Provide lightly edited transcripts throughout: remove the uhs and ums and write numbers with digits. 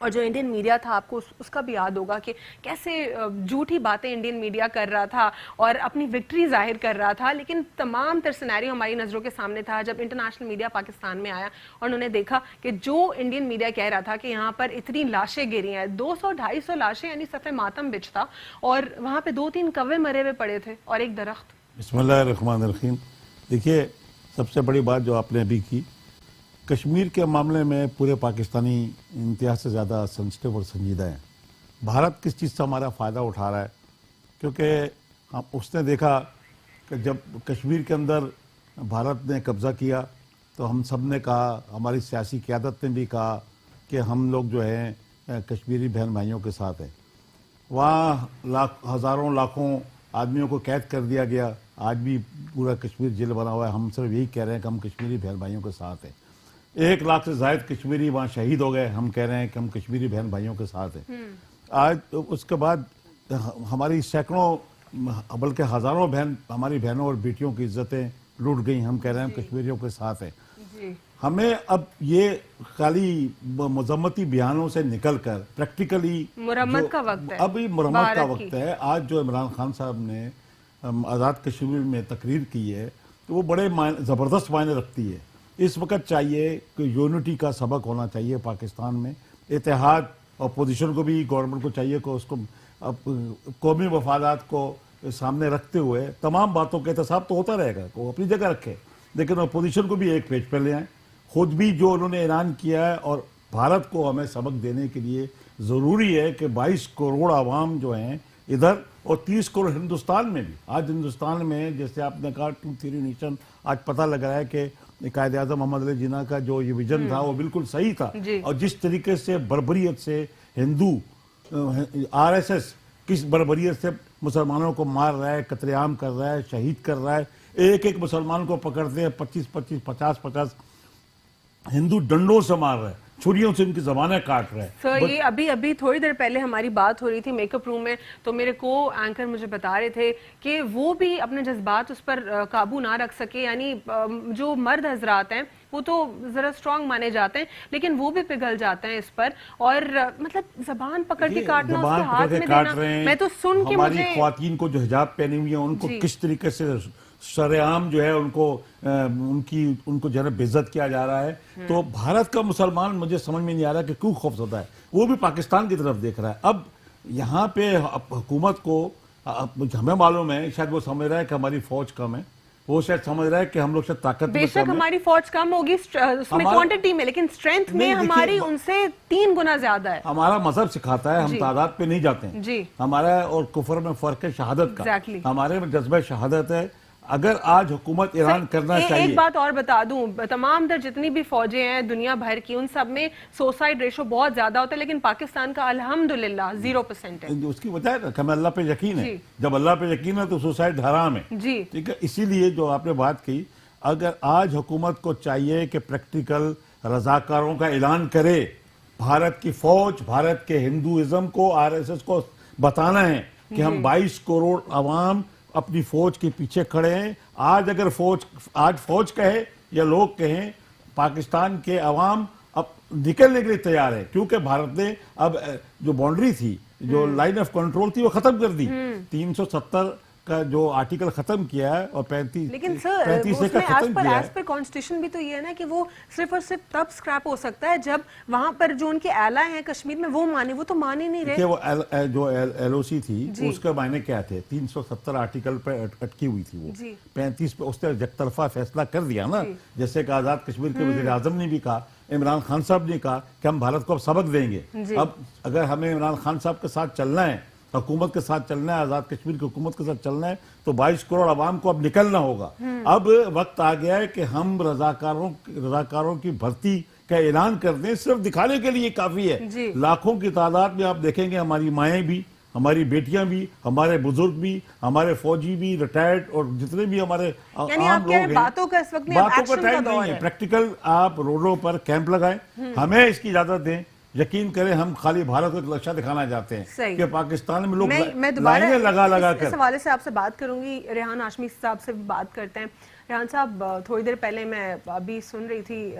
اور جو Indian media تھا آپ کو اس کا بھی یاد ہوگا کہ کیسے جھوٹی باتیں انڈین میڈیا کر رہا تھا اور اپنی وکٹری ظاہر کر رہا تھا، لیکن تمام تر سینیریو ہماری نظروں کے سامنے تھا جب انٹرنیشنل میڈیا پاکستان میں آیا اور انہوں نے دیکھا کہ جو انڈین میڈیا کہہ رہا تھا کہ یہاں پر اتنی لاشیں گری ہیں، 200-250 لاشیں، یعنی صف ماتم بچ تھا، اور وہاں پہ 2-3 کوے مرے ہوئے پڑے تھے اور ایک درخت. بسم اللہ الرحمن الرحیم. دیکھیے، سب سے بڑی بات جو آپ نے ابھی کی، کشمیر کے معاملے میں پورے پاکستانی انتہا سے زیادہ سینسٹیو اور سنجیدہ ہیں. بھارت کس چیز سے ہمارا فائدہ اٹھا رہا ہے؟ کیونکہ اس نے دیکھا کہ جب کشمیر کے اندر بھارت نے قبضہ کیا تو ہم سب نے کہا، ہماری سیاسی قیادت نے بھی کہا کہ ہم لوگ جو ہیں کشمیری بہن بھائیوں کے ساتھ ہیں. وہاں ہزاروں لاکھوں آدمیوں کو قید کر دیا گیا. آج بھی پورا کشمیر جیل بنا ہوا ہے. ہم صرف یہی کہہ رہے ہیں کہ ہم کشمیری بہن بھائیوں کے ساتھ ہیں. 1 لاکھ سے زائد کشمیری وہاں شہید ہو گئے. ہم کہہ رہے ہیں کہ ہم کشمیری بہن بھائیوں کے ساتھ ہیں. آج اس کے بعد ہماری سینکڑوں بلکہ ہزاروں ہماری بہنوں اور بیٹیوں کی عزتیں لوٹ گئیں. ہم کہہ رہے ہیں ہم کشمیریوں کے ساتھ ہیں. ہمیں اب یہ خالی مذمتی بیانوں سے نکل کر پریکٹیکلی مرمت کا وقت ہے. ابھی مرمت کا وقت ہے. آج جو عمران خان صاحب نے آزاد کشمیر میں تقریر کی ہے تو وہ بڑے زبردست معنی رکھتی ہے. اس وقت چاہیے کہ یونٹی کا سبق ہونا چاہیے پاکستان میں. اتحاد، اپوزیشن کو بھی، گورنمنٹ کو چاہیے کہ اس کو قومی مفادات کو سامنے رکھتے ہوئے تمام باتوں کا احتساب تو ہوتا رہے گا، وہ اپنی جگہ رکھے، لیکن اپوزیشن کو بھی ایک پیج پہ لے آئیں. خود بھی جو انہوں نے اعلان کیا ہے، اور بھارت کو ہمیں سبق دینے کے لیے ضروری ہے کہ 22 کروڑ عوام جو ہیں ادھر اور 30 کروڑ ہندوستان میں بھی. آج ہندوستان میں جیسے آپ نے کہا 2-3 نیشن، آج پتہ لگ رہا ہے کہ قائد اعظم محمد علی جناح کا جو یہ ویژن تھا وہ بالکل صحیح تھا. اور جس طریقے سے بربریت سے ہندو RSS کس بربریت سے مسلمانوں کو مار رہا ہے، قتل عام کر رہا ہے، شہید کر رہا ہے، ایک مسلمان کو پکڑتے ہیں 25-25 50-50 ہندو ڈنڈوں سے مار رہا ہے، چھریوں سے ان کی زبانیں کاٹ رہے ہیں. سر یہ ابھی تھوڑی دیر پہلے ہماری بات ہو رہی تھی میک اپ روم میں، تو میرے کو اینکر مجھے بتا رہے تھے کہ وہ بھی اپنے جذبات اس پر قابو نہ رکھ سکے. یعنی جو مرد حضرات ہیں وہ تو ذرا اسٹرانگ مانے جاتے ہیں، لیکن وہ بھی پگھل جاتے ہیں اس پر. اور مطلب زبان پکڑ کے کاٹنا، اس کے ہاتھ میں دینا، میں تو سن کے ہماری خواتین کو جو حجاب پہنی ہوئی ہیں ان کو کس طریقے سے شرعام جو ہے ان کو جو ہے بے عزت کیا جا رہا ہے. تو بھارت کا مسلمان مجھے سمجھ میں نہیں آ رہا کہ کیوں خوف زدہ ہے. وہ بھی پاکستان کی طرف دیکھ رہا ہے. اب یہاں پہ حکومت کو ہمیں معلوم ہے، شاید وہ سمجھ رہا ہے کہ ہماری فوج کم ہے، وہ شاید سمجھ رہا ہے کہ ہم لوگ شاید طاقت میں بے شک ہماری فوج کم ہوگی اس میں کوانٹٹی میں، لیکن اسٹرینتھ میں ہماری ان سے 3 گنا زیادہ ہے. ہمارا مذہب سکھاتا ہے ہم تعداد پہ نہیں جاتے ہیں. ہمارا اور کفر میں فرق ہے شہادت کا. ہمارے میں جذبہ شہادت ہے. اگر آج حکومت ایران کرنا چاہیے. ایک بات اور بتا دوں، تمام در جتنی بھی فوجیں ہیں دنیا بھر کی، ان سب میں سوسائڈ ریشو بہت زیادہ ہوتا ہے، لیکن پاکستان کا الحمدللہ 0% ہے. اس کی وجہ ہے نا کہ ہمیں اللہ پہ یقین ہے. جب اللہ پہ یقین ہے تو سوسائڈ حرام ہے. ٹھیک ہے. اسی لیے جو آپ نے بات کی، اگر آج حکومت کو چاہیے کہ پریکٹیکل رضاکاروں کا اعلان کرے. بھارت کی فوج، بھارت کے ہندوازم کو، RSS کو بتانا ہے کہ ہم 22 کروڑ عوام اپنی فوج کے پیچھے کھڑے ہیں. آج اگر فوج کہے یا لوگ کہیں، پاکستان کے عوام اب نکلنے کے لیے تیار ہے، کیونکہ بھارت نے اب جو باؤنڈری تھی، جو لائن آف کنٹرول تھی، وہ ختم کر دی. 370 کا جو آرٹیکل ختم کیا ہے اور 35 لیکن سر اس میں ایز پر کانسٹیٹیوشن بھی تو یہ ہے نا کہ وہ صرف اور صرف تب سکریپ ہو سکتا ہے جب وہاں پر جو ان کے ایلائی ہیں کشمیر میں وہ مانے. وہ تو مانے نہیں رہے. وہ جو LOC تھی اس کے معنی کیا تھے؟ 370 آرٹیکل پہ اٹکی ہوئی تھی. وہ 35 پہ اس نے یک طرفہ فیصلہ کر دیا نا. جیسے کہ آزاد کشمیر کے وزیر اعظم نے بھی کہا، عمران خان صاحب نے کہا کہ ہم بھارت کو اب سبق دیں گے. اب اگر ہمیں عمران خان صاحب کے ساتھ چلنا ہے، حکومت کے ساتھ چلنا ہے، آزاد کشمیر کی حکومت کے ساتھ چلنا ہے، تو 22 کروڑ عوام کو اب نکلنا ہوگا. اب وقت آ گیا ہے کہ ہم رضاکاروں کی بھرتی کا اعلان کر دیں. صرف دکھانے کے لیے کافی ہے. لاکھوں کی تعداد میں آپ دیکھیں گے ہماری مائیں بھی، ہماری بیٹیاں بھی، ہمارے بزرگ بھی، ہمارے فوجی بھی، ریٹائرڈ اور جتنے بھی ہمارے عام لوگ ہیں. باتوں کا اس وقت ٹائم نہیں ہے. پریکٹیکل آپ روڈوں پر کیمپ لگائیں. ہمیں اس کی اجازت دیں. یقین کریں ہم خالی بھارت کو ایک لکشہ دکھانا چاہتے ہیں کہ پاکستان میں لوگ لائنیں لگا کر. اس حوالے سے آپ سے بات کروں گی. ریحان ہاشمی صاحب سے بات کرتے ہیں. ریحان صاحب، تھوڑی دیر پہلے میں ابھی سن رہی تھی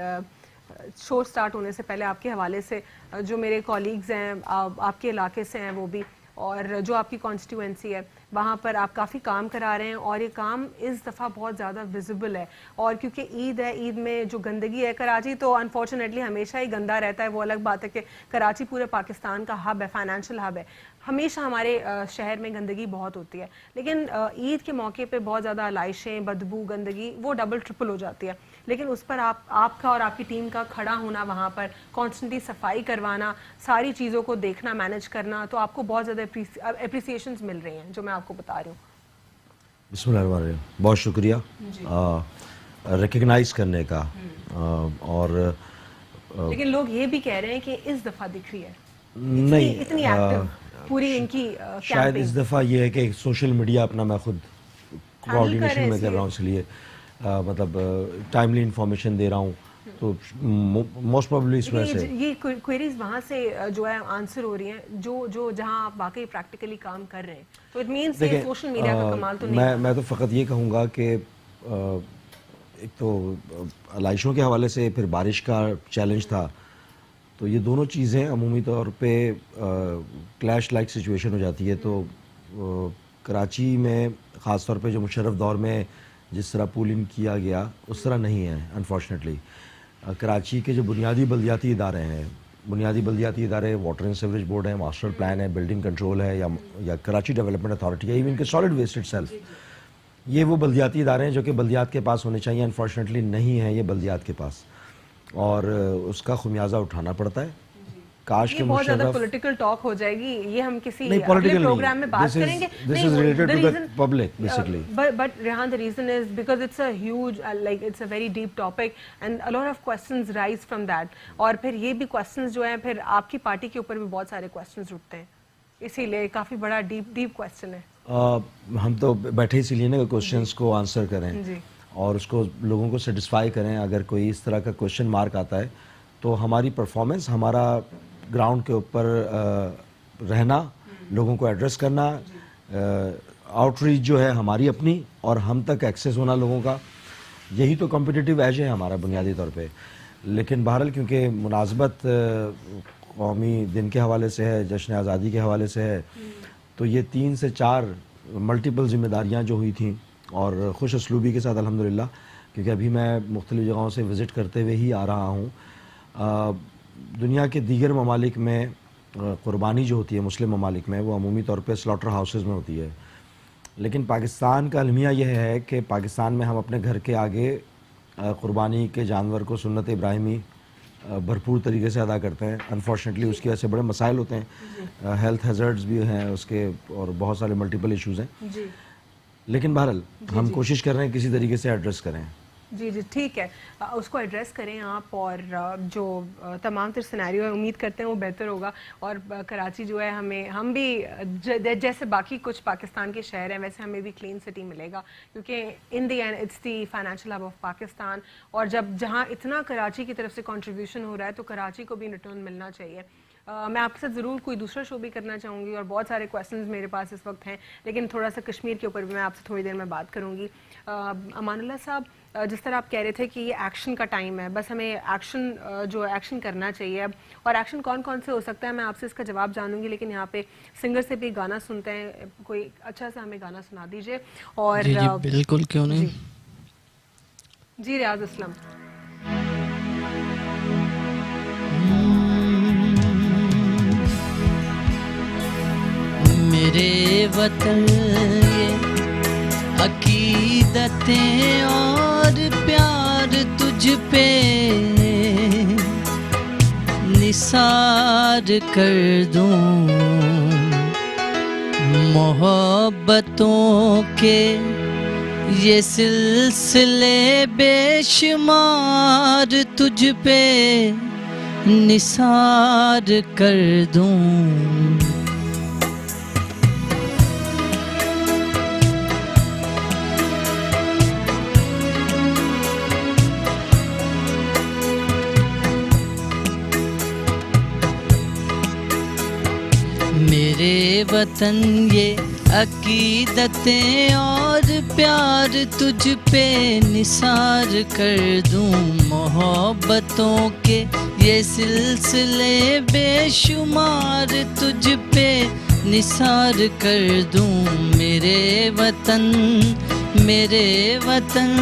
شو سٹارٹ ہونے سے پہلے آپ کے حوالے سے جو میرے کولیگز ہیں آپ کے علاقے سے ہیں وہ بھی, اور جو آپ کی کانسٹیٹوئنسی ہے وہاں پر آپ کافی کام کرا رہے ہیں, اور یہ کام اس دفعہ بہت زیادہ ویزیبل ہے. اور کیونکہ عید ہے, عید میں جو گندگی ہے, کراچی تو انفارچونیٹلی ہمیشہ ہی گندا رہتا ہے, وہ الگ بات ہے کہ کراچی پورے پاکستان کا ہب ہے, فائنینشیل ہب ہے, ہمیشہ ہمارے شہر میں گندگی بہت ہوتی ہے, لیکن عید کے موقع پہ بہت زیادہ علائشیں, بدبو, گندگی وہ ڈبل ٹرپل ہو جاتی ہے. لیکن اس پر آپ کا اور آپ کی ٹیم کا کھڑا ہونا, وہاں پر کانسٹنٹلی صفائی کروانا, ساری چیزوں کو دیکھنا, مینیج کرنا, تو آپ کو بہت زیادہ اپریسیشنز مل رہی ہیں جو میں آپ کو بتا رہی ہوں. بسم اللہ الرحمن الرحیم, بہت شکریہ ریکگنائز کرنے کا. اور لیکن لوگ یہ بھی کہہ رہے ہیں کہ اس دفعہ دکھ رہی ہے نہیں, اتنی ایکٹیو پوری ان کی شاید اس دفعہ یہ ہے کہ سوشل میڈیا اپنا میں خود کوآرڈینیشن میں کر رہا ہوں, اس لیے مطلب ٹائملی انفارمیشن دے رہا ہوں, تو موسٹ پروبلی اس وجہ سے یہ کوئریز وہاں سے جو ہے آنسر ہو رہی ہیں جو جہاں آپ واقعی پریکٹیکلی کام کر رہے ہیں. تو اٹ مینس کہ سوشل میڈیا کا کمال تو نہیں. میں تو فقط یہ کہوں گا کہ ایک تو علائشوں کے حوالے سے, پھر بارش کا چیلنج تھا, تو یہ دونوں چیزیں عمومی طور پہ کلیش لائک سچویشن ہو جاتی ہے. تو کراچی میں خاص طور پہ جو مشرف دور میں جس طرح پولنگ کیا گیا اس طرح نہیں ہے انفارچونیٹلی. کراچی کے جو بنیادی بلدیاتی ادارے واٹر اینڈ سیوریج بورڈ ہے, ماسٹر پلان ہے, بلڈنگ کنٹرول ہے, یا کراچی ڈیولپمنٹ اتھارٹی ہے, ایون کہ سالڈ ویسٹ اٹ سیلف, یہ وہ بلدیاتی ادارے ہیں جو کہ بلدیات کے پاس ہونے چاہیے. انفارچونیٹلی نہیں ہے یہ بلدیات کے پاس, اور اس کا خمیازہ اٹھانا پڑتا ہے. کاش کہ بہت زیادہ پولیٹیکل ٹاک ہو جائے گی, یہ ہم کسی اگلے پروگرام میں بات کریں گے. This is related to the public basically. But Rehan, the reason is because it's a huge it's a very deep topic and a lot of questions rise from that. اور پھر یہ بھی questions جو ہیں پھر آپ کی پارٹی کے اوپر بھی بہت سارے questions اٹھتے ہیں, اسی لیے کافی بڑا ڈیپ question ہے. ہم تو بیٹھے اسی لیے نا کہ کوشچنس کو آنسر کریں اور اس کو لوگوں کو سیٹسفائی کریں. اگر کوئی اس طرح کا کوشچن مارک آتا ہے تو ہماری پرفارمنس, ہمارا گراؤنڈ کے اوپر رہنا, لوگوں کو ایڈریس کرنا, آؤٹ ریچ جو ہے ہماری اپنی, اور ہم تک ایکسیس ہونا لوگوں کا, یہی تو کمپٹیٹیو ایج ہے ہمارا بنیادی طور پہ. لیکن بہرحال کیونکہ مناسبت قومی دن کے حوالے سے ہے, جشن آزادی کے حوالے سے ہے, تو یہ 3 سے 4 ملٹیپل ذمہ داریاں جو ہوئی تھیں, اور خوش اسلوبی کے ساتھ الحمدللہ, کیونکہ ابھی میں مختلف جگہوں سے وزٹ کرتے ہوئے ہی آ رہا ہوں. دنیا کے دیگر ممالک میں قربانی جو ہوتی ہے مسلم ممالک میں, وہ عمومی طور پہ سلاٹر ہاؤسز میں ہوتی ہے, لیکن پاکستان کا المیہ یہ ہے کہ پاکستان میں ہم اپنے گھر کے آگے قربانی کے جانور کو سنت ابراہیمی بھرپور طریقے سے ادا کرتے ہیں. انفارچونیٹلی اس کی وجہ سے بڑے مسائل ہوتے ہیں, ہیلتھ ہیزرڈز بھی ہیں اس کے, اور بہت سارے ملٹیپل ایشوز ہیں, لیکن بہرحال ہم کوشش کر رہے ہیں کسی طریقے سے ایڈریس کریں. جی ٹھیک ہے, اس کو ایڈریس کریں آپ, اور جو تمام تر سینیریو ہے امید کرتے ہیں وہ بہتر ہوگا. اور کراچی جو ہے ہم بھی جیسے باقی کچھ پاکستان کے شہر ہیں ویسے ہمیں بھی کلین سٹی ملے گا, کیونکہ in the end it's the financial hub of Pakistan. اور جہاں اتنا کراچی کی طرف سے کنٹریبیوشن ہو رہا ہے تو کراچی کو بھی ریٹرن ملنا چاہیے. میں آپ کے ساتھ ضرور کوئی دوسرا شو بھی کرنا چاہوں گی, اور بہت سارے کویسچنز میرے پاس اس وقت ہیں, لیکن تھوڑا سا کشمیر کے اوپر بھی میں آپ سے تھوڑی دیر میں بات کروں گی. امان اللہ صاحب, جس طرح آپ کہہ رہے تھے کہ یہ ایکشن کا ٹائم ہے, بس ہمیں ایکشن کرنا چاہیے اب, اور ایکشن کون سے ہو سکتا ہے میں آپ سے اس کا جواب جانوں گی, لیکن یہاں پہ سنگر سے بھی گانا سنتے ہیں, کوئی اچھا سا ہمیں گانا سنا دیجیے. اور جی بالکل, کیوں نہیں. جی ریاض اسلم. میرے وطن یہ عقیدتیں اور پیار تجھ پہ نثار کر دوں, محبتوں کے یہ سلسلے بے شمار تجھ پہ نثار کر دوں. میرے وطن یہ عقیدتیں اور پیار تجھ پہ نثار کر دوں، محبتوں کے یہ سلسلے بے شمار تجھ پہ نثار کر دوں، میرے وطن میرے وطن۔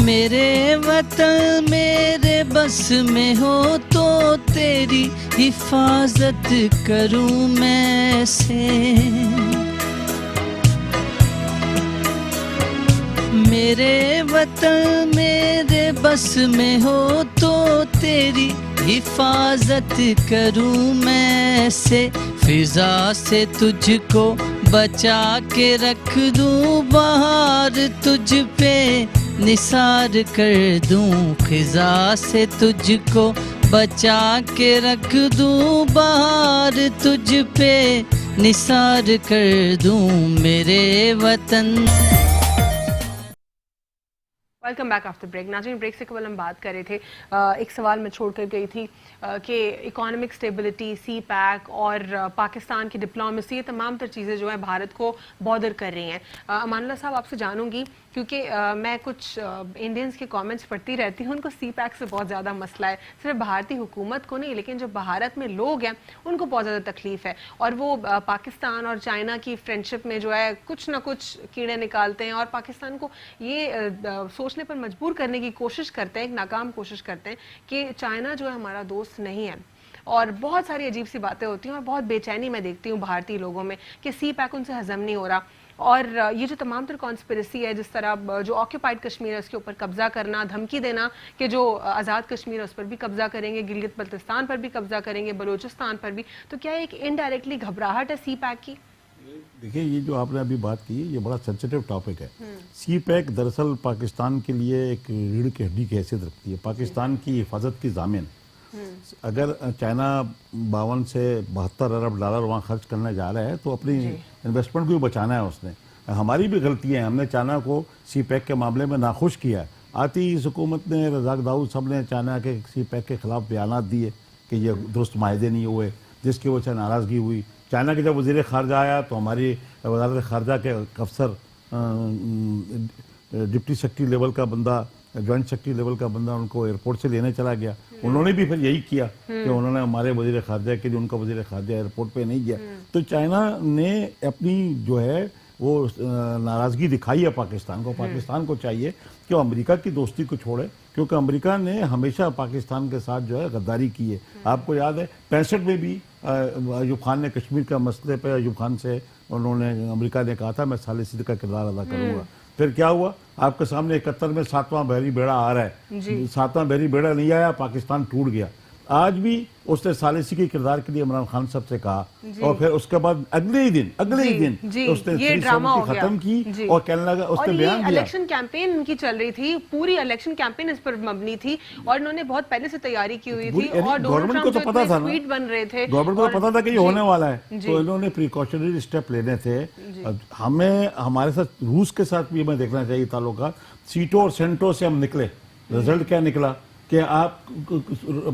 میرے وطن میرے بس میں ہو تو تیری حفاظت کروں میں سے، میرے وطن میرے بس میں ہو تو تیری حفاظت کروں میں سے، فضا سے تجھ کو بچا کے رکھ دوں، بہار تجھ پہ نثار کر دوں، خزاں سے تجھ کو بچا کے رکھ دوں، بہار تجھ پہ نثار کر دوں، میرے وطن۔ Welcome back after break. ناظرین، بریک سے قبل ہم بات کر رہے تھے، ایک سوال میں چھوڑ کر گئی تھی کہ اکانومک اسٹیبلٹی، سی پیک اور پاکستان کی ڈپلومیسی، یہ تمام تر چیزیں جو ہیں بھارت کو بادر کر رہی ہیں۔ امان اللہ صاحب، آپ سے جانوں گی کیونکہ میں کچھ انڈینز کے کامنٹس پڑھتی رہتی ہوں، ان کو سی پیک سے بہت زیادہ مسئلہ ہے، صرف بھارتی حکومت کو نہیں لیکن جو بھارت میں لوگ ہیں ان کو بہت زیادہ تکلیف ہے، اور وہ پاکستان اور چائنا کی فرینڈشپ میں جو ہے کچھ نہ کچھ کیڑے نکالتے ہیں اور پاکستان کو یہ سوچنے پر مجبور کرنے کی کوشش کرتے ہیں، ایک ناکام کوشش کرتے ہیں کہ چائنا جو ہے ہمارا دوست نہیں ہے، اور بہت ساری عجیب سی باتیں ہوتی ہیں اور بہت بے چینی میں دیکھتی ہوں بھارتی لوگوں میں کہ سی پیک ان سے ہضم نہیں ہو رہا، اور یہ جو تمام تر کانسپریسی ہے، جس طرح جو آکوپائڈ کشمیر ہے اس کے اوپر قبضہ کرنا، دھمکی دینا کہ جو آزاد کشمیر ہے اس پر بھی قبضہ کریں گے، گلگت بلتستان پر بھی قبضہ کریں گے، بلوچستان پر بھی، تو کیا ایک انڈائریکٹلی گھبراہٹ ہے سی پیک کی؟ دیکھیں، یہ جو آپ نے ابھی بات کی یہ بڑا سینسیٹیو ٹاپک ہے۔ سی پیک دراصل پاکستان کے لیے ایک ریڑھ کی ہڈی کی حیثیت رکھتی ہے، پاکستان کی حفاظت کی ضامن۔ اگر چائنا 52 سے 72 ارب ڈالر وہاں خرچ کرنے جا رہا ہے تو اپنی انویسٹمنٹ کو بھی بچانا ہے اس نے۔ ہماری بھی غلطی ہے، ہم نے چائنا کو سی پیک کے معاملے میں ناخوش کیا ہے۔ آتی اس حکومت نے، رزاق داؤد صاحب نے چائنا کے سی پیک کے خلاف بیانات دیے کہ یہ درست معاہدے نہیں ہوئے، جس کی وجہ سے ناراضگی ہوئی۔ چائنا کے جب وزیر خارجہ آیا تو ہماری وزارت خارجہ کے افسر، ڈپٹی سیکرٹری لیول کا بندہ، جوائنٹ سیکرٹری لیول کا بندہ ان کو ایئرپورٹ سے لینے چلا گیا۔ انہوں نے بھی پھر یہی کیا کہ انہوں نے ہمارے وزیر خارجہ کے لیے ان کا وزیر خارجہ ایئرپورٹ پہ نہیں گیا۔ تو چائنا نے اپنی جو ہے وہ ناراضگی دکھائی ہے پاکستان کو۔ پاکستان کو چاہیے کہ وہ امریکہ کی دوستی کو چھوڑے، کیونکہ امریکہ نے ہمیشہ پاکستان کے ساتھ جو ہے غداری کی ہے۔ آپ کو یاد ہے 65 میں بھی ایوب خان نے کشمیر کا مسئلے پہ ایوب خان سے انہوں نے، امریکہ نے کہا تھا میں ثالثی کا کردار ادا کروں گا۔ پھر کیا ہوا؟ آپ کے سامنے 71 میں 7واں بحری بیڑا آ رہا ہے، 7واں بحری بیڑا نہیں آیا، پاکستان ٹوٹ گیا۔ آج بھی اس نے ثالثی کے کردار کے لیے عمران خان صاحب سے کہا، اور پھر اس کے بعد اگلے ہی دن اس نے یہ ڈرامہ ختم کی اور کہنے لگا، اس نے بیان دیا۔ الیکشن کیمپین ان کی چل رہی تھی، پوری الیکشن کیمپین اس پر مبنی تھی، اور انہوں نے بہت پہلے سے تیاری کی ہوئی تھی، اور گورنمنٹ کو تو پتا تھا، ٹویٹ بن رہے تھے، گورنمنٹ کو پتا تھا کہ یہ ہونے والا ہے، تو انہوں نے پریکاشنری اسٹیپ لینے تھے۔ ہمیں ہمارے ساتھ روس کے ساتھ بھی ہمیں دیکھنا چاہیے تعلقات۔ سیٹوں اور سینٹوں سے ہم نکلے، رزلٹ کیا نکلا کہ آپ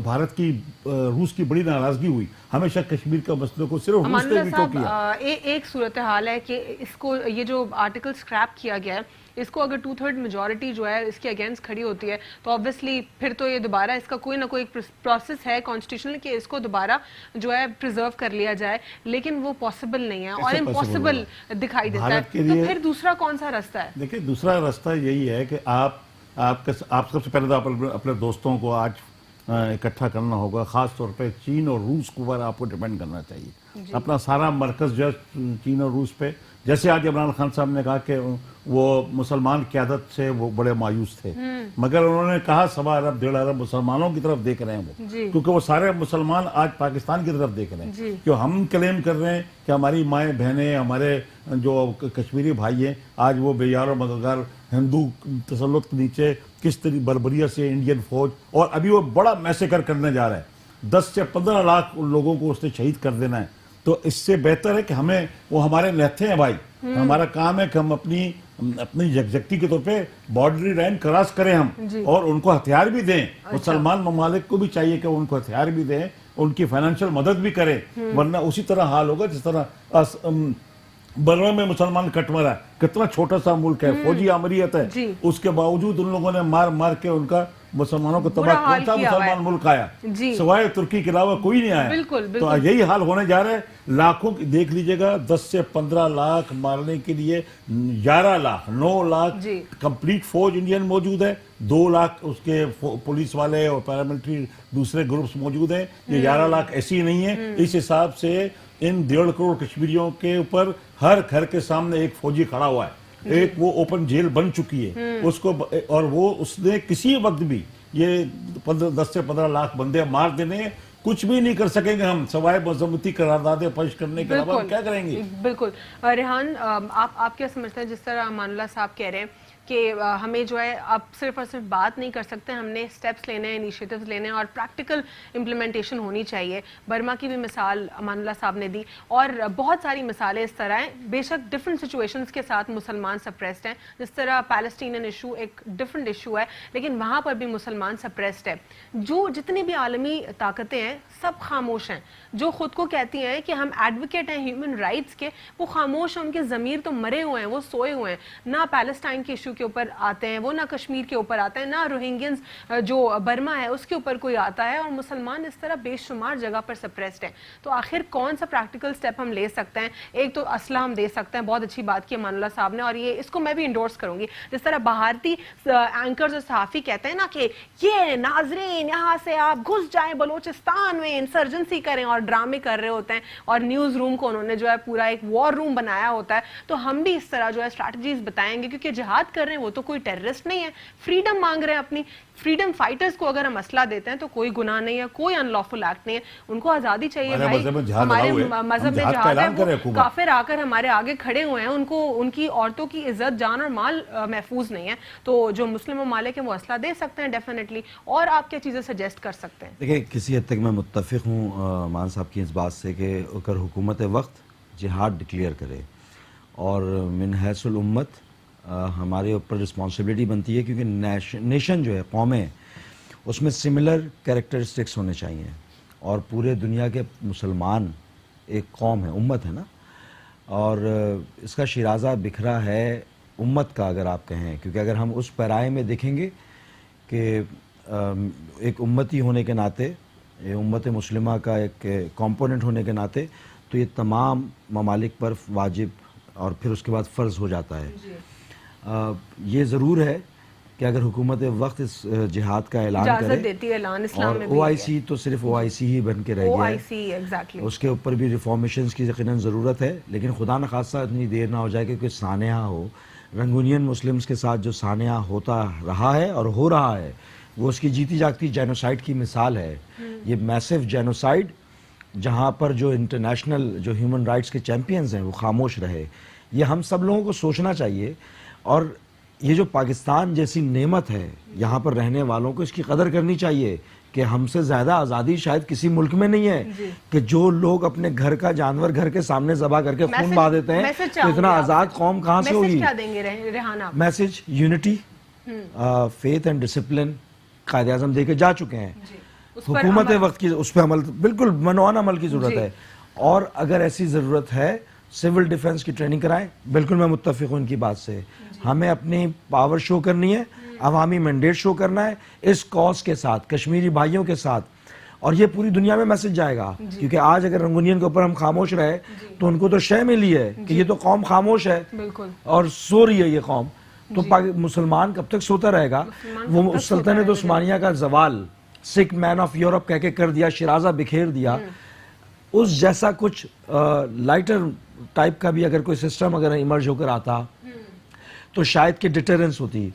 بھارت کی روس کی بڑی ناراضگی ہوئی، ہمیشہ کشمیر کا مسئلے کو صرف روس نے ویٹو کیا۔ ایک صورتحال ہے کہ اس کو، یہ جو آرٹیکل سکریپ کیا گیا ہے، اس کو اگر 2/3 میجورٹی جو ہے اس کے اگینسٹ کھڑی ہوتی ہے تو آبویسلی پھر تو یہ دوبارہ اس کا کوئی نہ کوئی پروسیس ہے کانسٹیٹیوشنل کہ اس کو دوبارہ جو ہے پریزرو کر لیا جائے، لیکن وہ پاسبل نہیں ہے اور امپاسبل دکھائی دیتا ہے۔ تو پھر دوسرا کون سا راستہ ہے؟ دیکھیں، دوسرا راستہ یہی ہے کہ آپ سب سے پہلے تو اپنے دوستوں کو آج اکٹھا کرنا ہوگا، خاص طور پہ چین اور روس کے اوپر آپ کو ڈیپینڈ کرنا چاہیے۔ اپنا سارا مرکز جو ہے چین اور روس پہ، جیسے آج عمران خان صاحب نے کہا کہ وہ مسلمان قیادت سے وہ بڑے مایوس تھے، مگر انہوں نے کہا 1.25 ارب 1.5 ارب مسلمانوں کی طرف دیکھ رہے ہیں وہ، کیونکہ وہ سارے مسلمان آج پاکستان کی طرف دیکھ رہے ہیں۔ کہ ہم کلیم کر رہے ہیں کہ ہماری مائیں بہنیں، ہمارے جو کشمیری بھائی ہیں، آج وہ بے یار و مددگار ہندو تسلط کے نیچے کس طرح بربریت سے انڈین فوج، اور ابھی وہ بڑا میسیکر کرنے جا رہا ہے، 10 سے 15 لاکھ لوگوں کو اس نے شہید کر دینا ہے۔ تو اس سے بہتر ہے کہ ہمیں وہ ہمارے نہتے ہیں بھائی. ہمارا کام ہے کہ ہم اپنی یکجہتی کے طور پہ باؤنڈری لائن کراس کریں ہم, اور ان کو ہتھیار بھی دیں. مسلمان ممالک کو بھی چاہیے کہ ان کو ہتھیار بھی دیں, ان کی فائنینشیل مدد بھی کریں, ورنہ اسی طرح حال ہوگا جس طرح برما میں مسلمان کٹ مرا ہے. کتنا چھوٹا سا ملک ہے, فوجی آمریت ہے, اس کے باوجود ان لوگوں نے مار مار کے ان کا مسلمانوں کو تباہ. کون سا مسلمان ملک آیا سوائے ترکی کے علاوہ؟ کوئی نہیں آیا. تو یہی حال ہونے جا رہا ہے. لاکھوں دیکھ لیجئے گا, 10 سے 15 لاکھ مارنے کے لیے 11 لاکھ 9 لاکھ کمپلیٹ فوج انڈین موجود ہے, 2 لاکھ اس کے پولیس والے اور پیراملٹری دوسرے گروپس موجود ہیں. یہ 11 لاکھ ایسی نہیں ہے. اس حساب سے ان 1.5 کروڑ کشمیریوں کے اوپر ہر گھر کے سامنے ایک فوجی کھڑا ہوا ہے. ایک وہ اوپن جیل بن چکی ہے اس کو, اور وہ اس نے کسی وقت بھی یہ 10 سے 15 لاکھ بندے مار دینے, کچھ بھی نہیں کر سکیں گے ہم سوائے مذمتی قراردادیں پیش کرنے کے علاوہ. ہم کیا کریں گے؟ بالکل. ریحان, آپ کیا سمجھتے ہیں, جس طرح امان اللہ صاحب کہہ رہے ہیں کہ ہمیں جو ہے اب صرف اور صرف بات نہیں کر سکتے, ہم نے سٹیپس لینے ہیں, انیشیٹوز لینے ہیں, اور پریکٹیکل امپلیمنٹیشن ہونی چاہیے. برما کی بھی مثال امان اللہ صاحب نے دی, اور بہت ساری مثالیں اس طرح ہیں. بے شک ڈفرینٹ سچویشنز کے ساتھ مسلمان سپریسڈ ہیں, جس طرح پیلسٹینین ایشو ایک ڈفرینٹ ایشو ہے, لیکن وہاں پر بھی مسلمان سپریسڈ ہے. جو جتنی بھی عالمی طاقتیں ہیں سب خاموش ہیں. جو خود کو کہتی ہیں کہ ہم ایڈوکیٹ ہیں ہیومن رائٹس کے, وہ خاموش ہیں. ان کے ضمیر تو مرے ہوئے ہیں, وہ سوئے ہوئے ہیں. نہ پیلسٹائن کے ایشو کے اوپر آتے ہیں وہ, نہ کشمیر کے اوپر آتے ہیں, نہ روہنگینز جو برما ہے اس کے اوپر کوئی آتا ہے, اور مسلمان اس طرح بے شمار جگہ پر سپریسڈ ہیں. تو آخر کون سا پریکٹیکل سٹیپ ہم لے سکتے ہیں؟ ایک تو اسلحہ ہم دے سکتے ہیں, بہت اچھی بات کی امان اللہ صاحب نے, اور یہ اس کو میں بھی انڈورس کروں گی. جس طرح بھارتی اینکرز اور صحافی کہتے ہیں نا کہ یہ ناظرین یہاں سے آپ گھس جائیں بلوچستان میں, انسرجنسی کریں, اور ڈرامے کر رہے ہوتے ہیں, اور نیوز روم کو انہوں نے جو ہے پورا ایک وار روم بنایا ہوتا ہے. تو ہم بھی اس طرح جو ہے اسٹریٹجیز بتائیں گے, کیونکہ جہاد کر رہے ہیں وہ تو کوئی ٹیررسٹ نہیں ہے, فریڈم مانگ رہے ہیں اپنی. فریڈم فائٹرز کو اگر ہم اسلحہ دیتے ہیں تو کوئی گناہ نہیں ہے, کوئی ان لافل ایکٹ نہیں ہے. ان کو آزادی چاہیے بھائی. ہمارے مذہب میں جہاد ہے, وہ کافر آ کر ہمارے آگے کھڑے ہوئے ہیں, ان کو ان کی عورتوں کی عزت جان اور مال محفوظ نہیں ہے. تو جو مسلم ممالک ہیں وہ اسلحہ دے سکتے ہیں ڈیفینیٹلی. اور آپ کیا چیزیں سجیسٹ کر سکتے ہیں؟ دیکھیں, کسی حد تک میں متفق ہوں مان صاحب کی اس بات سے کہ اگر حکومت وقت جہاد ڈکلیئر کرے, اور من حیث الامت ہمارے اوپر رسپانسبلٹی بنتی ہے, کیونکہ نیشن جو ہے, قومیں, اس میں سملر کریکٹرسٹکس ہونے چاہیے. اور پورے دنیا کے مسلمان ایک قوم ہے, امت ہے نا, اور اس کا شیرازہ بکھرا ہے امت کا اگر آپ کہیں. کیونکہ اگر ہم اس پیرائے میں دیکھیں گے کہ ایک امتی ہونے کے ناطے, امت مسلمہ کا ایک کمپوننٹ ہونے کے ناطے, تو یہ تمام ممالک پر واجب اور پھر اس کے بعد فرض ہو جاتا ہے. یہ ضرور ہے کہ اگر حکومت وقت اس جہاد کا اعلان کرے, اور OIC تو صرف OIC ہی بن کے رہ گیا ہے, اس کے اوپر بھی ریفارمیشنز کی یقیناً ضرورت ہے. لیکن خدا نخواستہ اتنی دیر نہ ہو جائے کہ کوئی سانحہ ہو. رنگونین مسلمز کے ساتھ جو سانحہ ہوتا رہا ہے اور ہو رہا ہے, وہ اس کی جیتی جاگتی جینوسائیڈ کی مثال ہے. یہ میسو جینوسائیڈ, جہاں پر جو انٹرنیشنل جو ہیومن رائٹس کے چیمپئنز ہیں وہ خاموش رہے. یہ ہم سب لوگوں کو سوچنا چاہیے. اور یہ جو پاکستان جیسی نعمت ہے, یہاں پر رہنے والوں کو اس کی قدر کرنی چاہیے کہ ہم سے زیادہ آزادی شاید کسی ملک میں نہیں ہے. کہ جو لوگ اپنے گھر کا جانور گھر کے سامنے ذبح کر کے خون بہا دیتے ہیں, تو اتنا آزاد قوم کہاں سے ہوگی؟ Message unity, faith and discipline Quaid Azam دے کے جا چکے ہیں. حکومت وقت کی اس پہ عمل, بالکل منوان عمل کی ضرورت ہے. اور اگر ایسی ضرورت ہے سول ڈیفنس کی ٹریننگ کرائیں, بالکل میں متفق ہوں ان کی بات سے. ہمیں اپنی پاور شو کرنی ہے, عوامی مینڈیٹ شو کرنا ہے اس کاز کے ساتھ, کشمیری بھائیوں کے ساتھ, اور یہ پوری دنیا میں میسج جائے گا. کیونکہ آج اگر رنگونین کے اوپر ہم خاموش رہے تو ان کو تو شے ملی ہے کہ یہ تو قوم خاموش ہے اور سو رہی ہے یہ قوم. تو مسلمان کب تک سوتا رہے گا؟ وہ سلطنت عثمانیہ کا زوال سکھ مین آف یورپ کہہ کے کر دیا, شیرازہ بکھیر دیا. اس جیسا کچھ لائٹر ٹائپ کا بھی اگر کوئی سسٹم اگر ایمرج ہو کر آتا تو شاید کہ ڈیٹرنس ہوتی.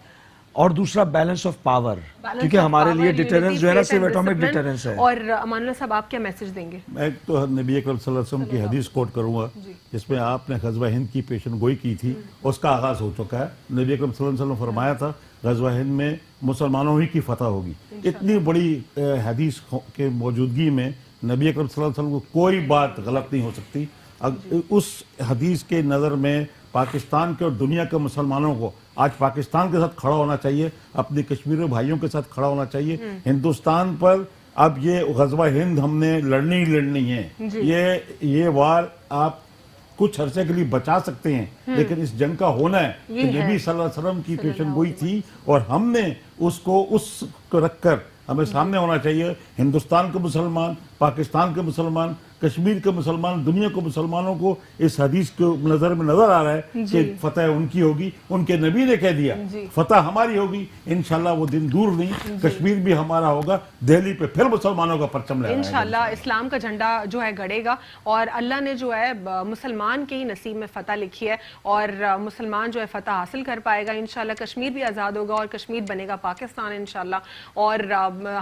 اور دوسرا بیلنس آف پاور, کیونکہ ہمارے لیے ڈیٹرنس جو ہے نا صرف ایٹامک ڈیٹرنس ہے. اور امان اللہ صاحب آپ کیا میسج دیں گے؟ میں تو نبی اکرم صلی اللہ علیہ وسلم کی حدیث کوٹ کروں گا جس میں آپ نے غزوہ ہند کی پیشن گوئی کی تھی, اس کا آغاز ہو چکا ہے. نبی اکرم صلی اللہ علیہ وسلم فرمایا تھا غزوہ ہند میں مسلمانوں ہی کی فتح ہوگی. اتنی بڑی حدیث کے موجودگی میں نبی اکرم صلی اللہ علیہ وسلم کو کوئی بات غلط نہیں ہو سکتی. اس حدیث کے نظر میں پاکستان کے اور دنیا کے مسلمانوں کو آج پاکستان کے ساتھ کھڑا ہونا چاہیے, اپنے کشمیری بھائیوں کے ساتھ کھڑا ہونا چاہیے. ہندوستان پر اب یہ غزوہ ہند ہم نے لڑنی ہے. یہ وار آپ کچھ عرصے کے لیے بچا سکتے ہیں, لیکن اس جنگ کا ہونا ہے کہ نبی صلی اللہ علیہ وسلم کی پیشن گوئی تھی, اور ہم نے اس کو رکھ کر ہمیں سامنے ہونا چاہیے. ہندوستان کے مسلمان, پاکستان کے مسلمان, کشمیر کے مسلمان, دنیا کے مسلمانوں کو اس حدیث کے نظر میں نظر آ رہا ہے کہ فتح ان کی ہوگی. ان کے نبی نے کہہ دیا فتح ہماری ہوگی, انشاءاللہ وہ دن دور نہیں, کشمیر بھی ہمارا ہوگا, دہلی پہ پھر مسلمانوں کا پرچم لہرائے گا انشاءاللہ. اسلام کا جھنڈا جو ہے گڑے گا, اور اللہ نے جو ہے مسلمان کے ہی نصیب میں فتح لکھی ہے, اور مسلمان جو ہے فتح حاصل کر پائے گا انشاءاللہ. کشمیر بھی آزاد ہوگا اور کشمیر بنے گا پاکستان انشاءاللہ. اور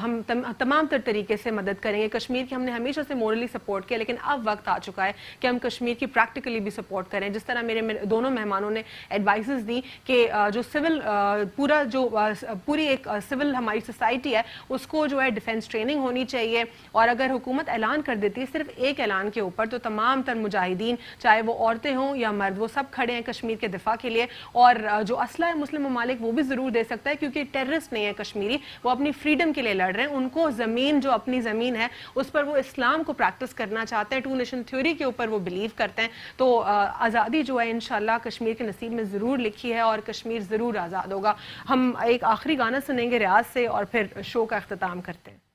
ہم تمام تر طریقے سے مدد کریں گے. کشمیر کی ہم نے ہمیشہ سے مورلی سپورٹ کیا, لیکن اب وقت آ چکا ہے کہ ہم کشمیر کی پریکٹیکلی بھی سپورٹ کریں. جس طرح میرے دونوں مہمانوں نے ایڈوائسز دی کہ جو سول پوری ایک سول ہماری سوسائٹی ہے اس کو جو ہے ڈیفینس ٹریننگ ہونی چاہیے, اور اگر حکومت اعلان کر دیتی ہے صرف ایک اعلان کے اوپر, تو تمام تر مجاہدین چاہے وہ عورتیں ہوں یا مرد, وہ سب کھڑے ہیں کشمیر کے دفاع کے لیے. اور جو اسلحہ ہے مسلم ممالک وہ بھی ضرور دے سکتا ہے, کیونکہ ٹیررسٹ نہیں ہے کشمیری, وہ اپنی فریڈم کے لیے لڑ رہے ہیں. ان کو زمین جو اپنی زمین ہے اس پر وہ اسلام کو پریکٹس کرنا چاہتے ہیں, ٹو نیشن تھیوری کے اوپر وہ بلیو کرتے ہیں. تو آزادی جو ہے انشاءاللہ کشمیر کے نصیب میں ضرور لکھی ہے, اور کشمیر ضرور آزاد ہوگا. ہم ایک آخری گانا سنیں گے ریاض سے, اور پھر شو کا اختتام کرتے ہیں.